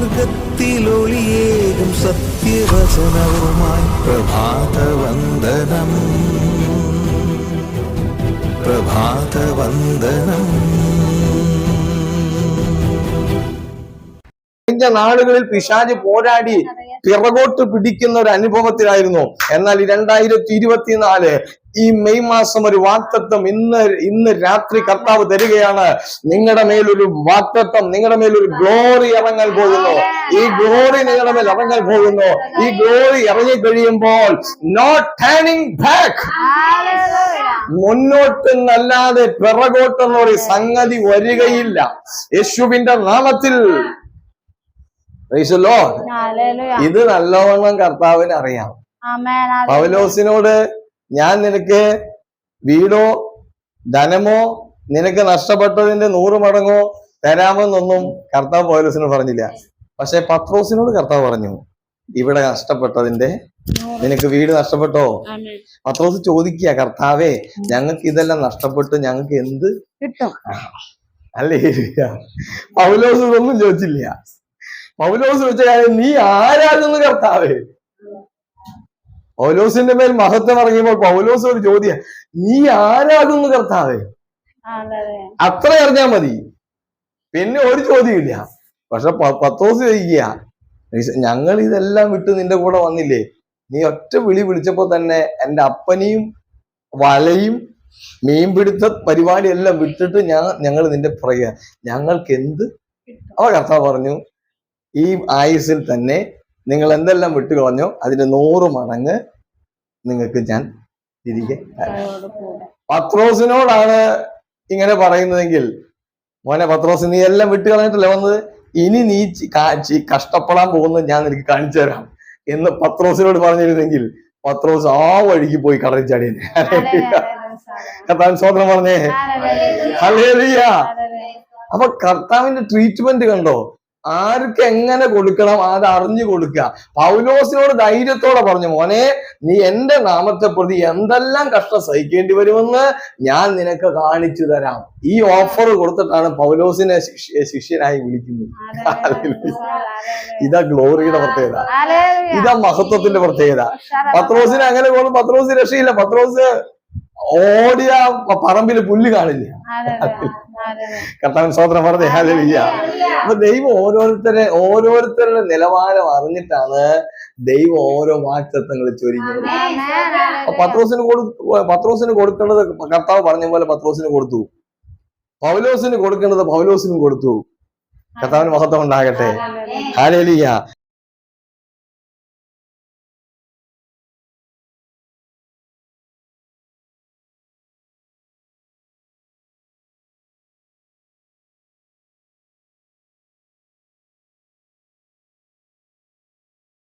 മാർഗത്തിലൊളിയേകും സത്യവചനവുമായി പ്രഭാതവന്ദനം, പ്രഭാതവന്ദനം. കഴിഞ്ഞ നാളുകളിൽ പിശാച് പോരാടി പിറകോട്ട് പിടിക്കുന്ന ഒരു അനുഭവത്തിലായിരുന്നു. എന്നാൽ 2024 ഈ മെയ് മാസം ഒരു വാഗ്ദത്തം ഇന്ന് രാത്രി കർത്താവ് തരികയാണ്. നിങ്ങളുടെ മേലൊരു വാഗ്ദത്തം, നിങ്ങളുടെ മേലൊരു ഗ്ലോറി ഇറങ്ങാൻ പോകുന്നു. ഈ ഗ്ലോറി നിങ്ങളുടെ മേൽ ഇറങ്ങാൻ പോകുന്നു. ഈ ഗ്ലോറി ഇറങ്ങി കഴിയുമ്പോൾ നോ ടേണിംഗ് ബാക്ക്, മുന്നോട്ടെന്നല്ലാതെ പിറകോട്ടെന്നൊരു സംഗതി വരികയില്ല. യേശുവിന്റെ നാമത്തിൽ. ഇത് നല്ലവണ്ണം കർത്താവിന് അറിയാം. പൗലോസിനോട് ഞാൻ നിനക്ക് വീടോ ധനമോ നിനക്ക് നഷ്ടപ്പെട്ടതിന്റെ 100 മടങ്ങോ തരാമെന്നൊന്നും കർത്താവ് പൗലോസിനോട് പറഞ്ഞില്ല. പക്ഷെ പത്രോസിനോട് കർത്താവ് പറഞ്ഞു, ഇവിടെ നഷ്ടപ്പെട്ടതിന്റെ, നിനക്ക് വീട് നഷ്ടപ്പെട്ടോ? പത്രോസ് ചോദിക്കുക, കർത്താവേ ഞങ്ങൾക്ക് ഇതെല്ലാം നഷ്ടപ്പെട്ടു, ഞങ്ങൾക്ക് എന്ത് കിട്ടും? അല്ലേ? പൗലോസ് ഇതൊന്നും ചോദിച്ചില്ല. പൗലോസ് വെച്ച കാര്യം, നീ ആരാകുന്നു കർത്താവേ? പൗലോസിന്റെ മേൽ മഹത്വം ഇറങ്ങിയപ്പോൾ പൗലോസ് ഒരു ചോദ്യം, നീ ആരാകുന്നു കർത്താവേ? അത്ര അറിഞ്ഞാൽ മതി, പിന്നെ ഒരു ചോദ്യമില്ല. പക്ഷെ പത്രോസ് ചോദിക്കുക, ഞങ്ങൾ ഇതെല്ലാം വിട്ട് നിന്റെ കൂടെ വന്നില്ലേ? നീ ഒറ്റ വിളി വിളിച്ചപ്പോ തന്നെ എന്റെ അപ്പനെയും വലയും മീൻപിടുത്ത പരിപാടിയെല്ലാം വിട്ടിട്ട് ഞങ്ങൾ നിന്റെ പുറകെ, ഞങ്ങൾക്ക് എന്ത്? അവ കർത്താവ് പറഞ്ഞു, ഈ ആയുസിൽ തന്നെ നിങ്ങൾ എന്തെല്ലാം വിട്ടുകളഞ്ഞോ അതിന്റെ 100 മടങ്ങ് നിങ്ങൾക്ക് ഞാൻ തിരികെ തരാം. പത്രോസിനോടാണ് ഇങ്ങനെ പറയുന്നതെങ്കിൽ, മോനെ പത്രോസ്, നീ എല്ലാം വിട്ടുകളഞ്ഞിട്ടല്ലേ വന്നത്, ഇനി നീ കഷ്ടപ്പെടാൻ പോകുന്നത് ഞാൻ നിനക്ക് കാണിച്ചു തരാം എന്ന് പത്രോസിനോട് പറഞ്ഞിരുന്നെങ്കിൽ പത്രോസ് ആ വഴിക്ക് പോയി കടലിൽ ചാടിയേ. കർത്താവിൻ സ്വതന്ത്രം പറഞ്ഞേ, ഹല്ലേലൂയ. അപ്പൊ കർത്താവിന്റെ ട്രീറ്റ്മെന്റ് കണ്ടോ? ആർക്ക് എങ്ങനെ കൊടുക്കണം അത് അറിഞ്ഞു കൊടുക്കുക. പൗലോസിനോട് ധൈര്യത്തോടെ പറഞ്ഞു, മോനെ നീ എന്റെ നാമത്തെ പ്രതി എന്തെല്ലാം കഷ്ടം സഹിക്കേണ്ടി വരുമെന്ന് ഞാൻ നിനക്ക് കാണിച്ചു തരാം. ഈ ഓഫർ കൊടുത്തിട്ടാണ് പൗലോസിനെ ശിഷ്യനായി വിളിക്കുന്നത്. ഇതാ ഗ്ലോറിയുടെ പ്രത്യേകത, ഇതാ മഹത്വത്തിന്റെ പ്രത്യേകത. പത്രോസിനെ അങ്ങനെ പോകുന്നു, പത്രോസ് രക്ഷയില്ല. പത്രോസ് ഓടിയ പറമ്പിൽ പുല്ല് കാണില്ല. കർത്താവിൻ സ്തോത്രം പറഞ്ഞേ, ഹല്ലേലൂയ. അപ്പൊ ദൈവം ഓരോരുത്തരുടെ നിലവാരം അറിഞ്ഞിട്ടാണ് ദൈവം ഓരോ വാഗ്ദത്തങ്ങൾ ചൊരിഞ്ഞത്. പത്രോസിന് കൊടുക്കേണ്ടത് കർത്താവ് പറഞ്ഞ പോലെ പത്രോസിന് കൊടുത്തു, പൗലോസിന് കൊടുക്കേണ്ടത് പൗലോസിനും കൊടുത്തു. കർത്താവിന് മഹത്വം ഉണ്ടാകട്ടെ, ഹല്ലേലൂയ.